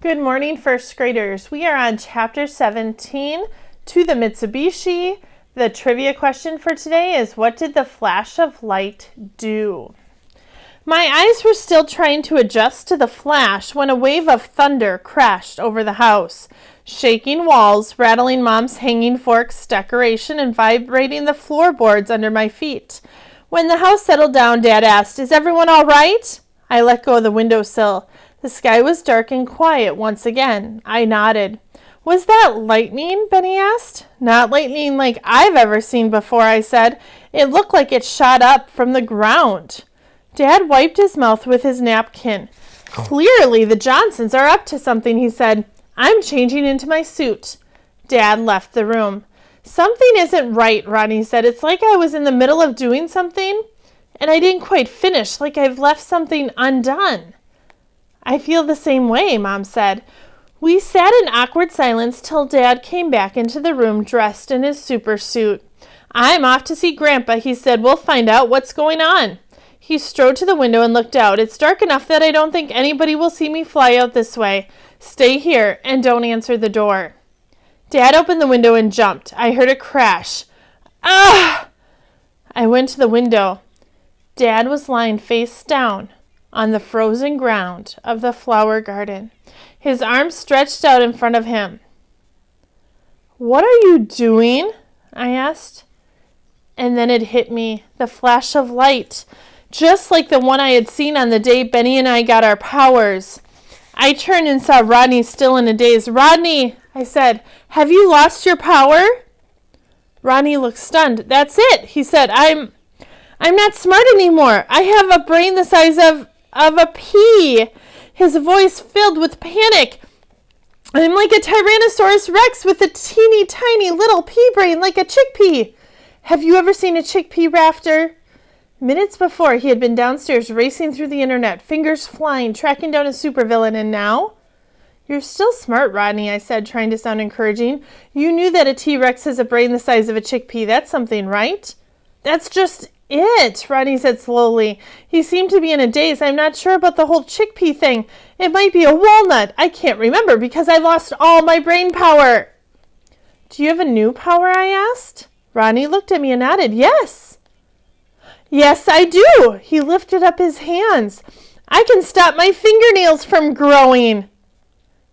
Good morning, first graders. We are on chapter 17, To the Mitsubishi. The trivia question for today is, what did the flash of light do? My eyes were still trying to adjust to the flash when a wave of thunder crashed over the house, shaking walls, rattling Mom's hanging forks decoration, and vibrating the floorboards under my feet. When the house settled down, Dad asked, "Is everyone all right?" I let go of the windowsill. The sky was dark and quiet once again. I nodded. "Was that lightning?" Benny asked. "Not lightning like I've ever seen before," I said. "It looked like it shot up from the ground." Dad wiped his mouth with his napkin. "Clearly the Johnsons are up to something," he said. "I'm changing into my suit." Dad left the room. "Something isn't right," Rodney said. "It's like I was in the middle of doing something, and I didn't quite finish, like I've left something undone." "I feel the same way," Mom said. We sat in awkward silence till Dad came back into the room dressed in his super suit. "I'm off to see Grandpa," he said. "We'll find out what's going on." He strode to the window and looked out. "It's dark enough that I don't think anybody will see me fly out this way. Stay here and don't answer the door." Dad opened the window and jumped. I heard a crash. "Ah!" I went to the window. Dad was lying face down on the frozen ground of the flower garden, his arms stretched out in front of him. "What are you doing?" I asked. And then it hit me, the flash of light, just like the one I had seen on the day Benny and I got our powers. I turned and saw Rodney still in a daze. "Rodney," I said, "have you lost your power?" Rodney looked stunned. "That's it," he said. I'm not smart anymore. I have a brain the size of a pea." His voice filled with panic. "I'm like a Tyrannosaurus Rex with a teeny tiny little pea brain like a chickpea. Have you ever seen a chickpea, Rafter?" Minutes before, he had been downstairs racing through the internet, fingers flying, tracking down a supervillain, and now? "You're still smart, Rodney," I said, trying to sound encouraging. "You knew that a T-Rex has a brain the size of a chickpea. That's something, right?" "That's just it," Rodney said slowly. He seemed to be in a daze. "I'm not sure about the whole chickpea thing. It might be a walnut. I can't remember because I lost all my brain power." "Do you have a new power?" I asked. Rodney looked at me and nodded. "Yes." "Yes, I do." He lifted up his hands. "I can stop my fingernails from growing."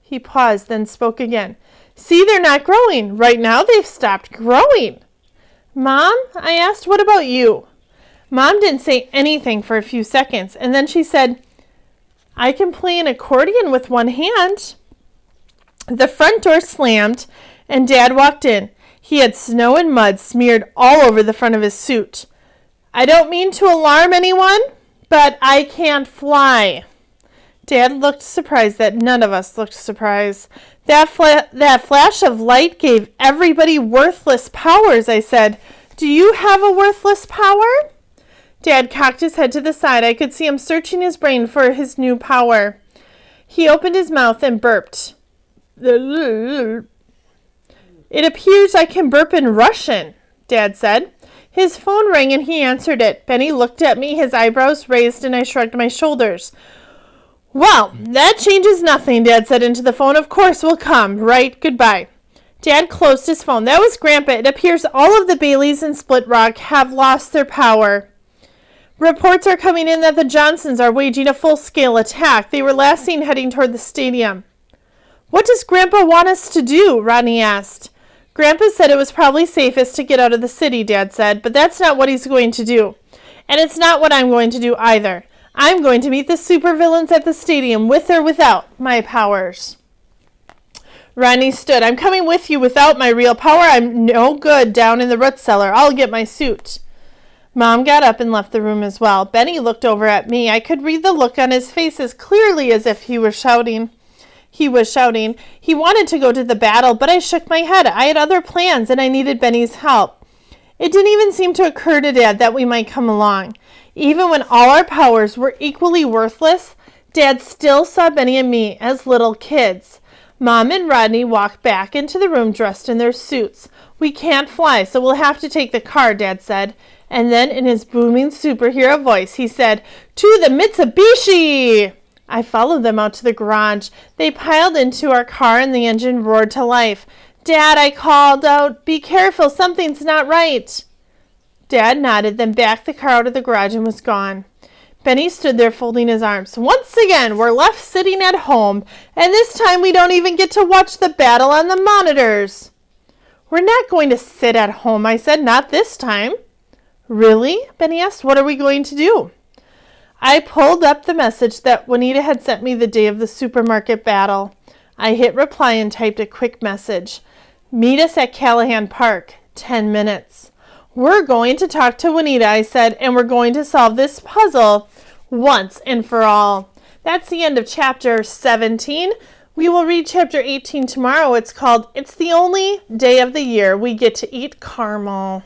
He paused, then spoke again. "See, they're not growing. Right now they've stopped growing." "Mom," I asked, "what about you?" Mom didn't say anything for a few seconds, and then she said, "I can play an accordion with one hand." The front door slammed, and Dad walked in. He had snow and mud smeared all over the front of his suit. "I don't mean to alarm anyone, but I can't fly." Dad looked surprised that none of us looked surprised. That flash of light gave everybody worthless powers," I said. "Do you have a worthless power?" Dad cocked his head to the side. I could see him searching his brain for his new power. He opened his mouth and burped. "It appears I can burp in Russian," Dad said. His phone rang and he answered it. Benny looked at me, his eyebrows raised, and I shrugged my shoulders. "Well, that changes nothing," Dad said into the phone. "Of course we'll come. Right, goodbye." Dad closed his phone. "That was Grandpa. It appears all of the Baileys in Split Rock have lost their power. Reports are coming in that the Johnsons are waging a full-scale attack. They were last seen heading toward the stadium." "What does Grandpa want us to do?" Rodney asked. "Grandpa said it was probably safest to get out of the city," Dad said, "but that's not what he's going to do. And it's not what I'm going to do either. I'm going to meet the supervillains at the stadium, with or without my powers." Rodney stood. "I'm coming with you without my real power. I'm no good down in the root cellar. I'll get my suit." Mom got up and left the room as well. Benny looked over at me. I could read the look on his face as clearly as if he was shouting. He wanted to go to the battle, but I shook my head. I had other plans, and I needed Benny's help. It didn't even seem to occur to Dad that we might come along. Even when all our powers were equally worthless, Dad still saw Benny and me as little kids. Mom and Rodney walked back into the room dressed in their suits. "We can't fly, so we'll have to take the car," Dad said. And then in his booming superhero voice, he said, "To the Mitsubishi!" I followed them out to the garage. They piled into our car and the engine roared to life. Dad, I called out, be careful, something's not right. Dad nodded, then backed the car out of the garage and was gone. Benny stood there folding his arms. Once again, we're left sitting at home, and this time we don't even get to watch the battle on the monitors. We're not going to sit at home, I said, not this time. Really? Benny asked, what are we going to do? I pulled up the message that Juanita had sent me the day of the supermarket battle. I hit reply and typed a quick message. Meet us at Callahan Park, 10 minutes. We're going to talk to Juanita, I said, and we're going to solve this puzzle once and for all. That's the end of chapter 17. We will read chapter 18 tomorrow. It's called It's the Only Day of the Year We Get to Eat Caramel.